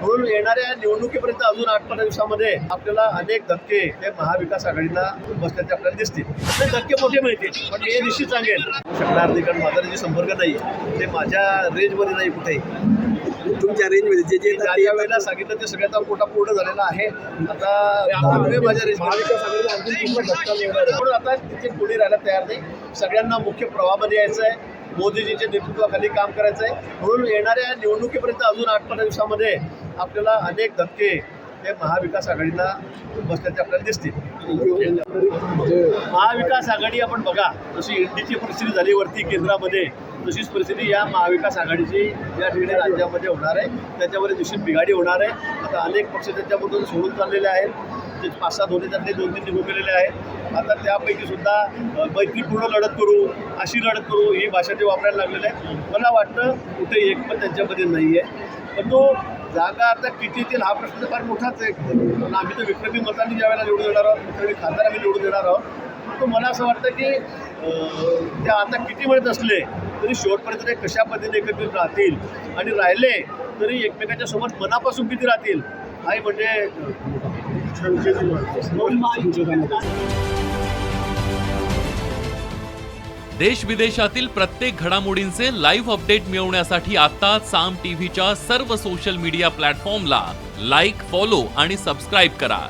म्हणून येणाऱ्या निवडणुकीपर्यंत अजून 8-15 दिवसामध्ये आपल्याला अनेक धक्के हे महाविकास आघाडीला बसल्याचे आपल्याला दिसतील. ते धक्के मोठे मिळतील, पण हे निश्चित सांगेल शकणार नाही, कारण माझा जे संपर्क नाही ते माझ्या रेंजमध्ये नाही कुठेही. तुमच्या रेंजमध्ये जे ज्या वेळेला सांगितलं ते सगळ्याचा कोटा पूर्ण झालेला आहे. आता माझ्या रेंज म्हणून आता तिथे कोणी राहायला तयार नाही. सगळ्यांना मुख्य प्रवाहामध्ये यायचं आहे, मोदीजींच्या नेतृत्वाखाली काम करायचं आहे. म्हणून येणाऱ्या निवडणुकीपर्यंत अजून 8-15 दिवसामध्ये आपल्याला अनेक धक्के हे महाविकास आघाडीला बसल्याचे आपल्याला दिसतील. महाविकास आघाडी आपण बघा, जशी इंडीची परिस्थिती झाली वरती केंद्रामध्ये, तशीच परिस्थिती या महाविकास आघाडीची या ठिकाणी राज्यामध्ये होणार आहे. त्याच्यामध्ये निश्चित बिघाडी होणार आहे. आता अनेक पक्ष त्याच्यामधून सोडून चाललेले आहेत. जे 5-6 होते त्यातले 2-3 निघून गेलेले आहेत. आता त्यापैकी सुद्धा मैत्रीपूर्ण लढत करू, अशी लढत करू, ही भाषा ते वापरायला लागलेलं आहे. मला वाटतं कुठे एक पण त्यांच्यामध्ये नाही आहे. पण तो जागा आता किती येतील हा प्रश्न तर फार मोठाच आहे. पण आम्ही तर विक्रमी मतांनी ज्या वेळेला निवडून देणार आहोत, विक्रमी खासदार आम्ही निवडून देणार आहोत. तर मला असं वाटतं की त्या आता किती म्हणत असले तरी शेवटपर्यंत ते कशा पद्धतीने एकत्रित राहतील आणि राहिले तरी एकमेकांच्या सोबत मनापासून किती राहतील हाही म्हणजे देश विदेशातील प्रत्येक घडामोडींचे लाईव्ह अपडेट मिळवण्यासाठी आता साम टीव्हीच्या सर्व सोशल मीडिया प्लॅटफॉर्मला लाईक, फॉलो आणि सबस्क्राईब करा.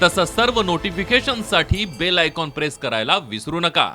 तसंच सर्व नोटिफिकेशनसाठी बेल आयकॉन प्रेस करायला विसरू नका.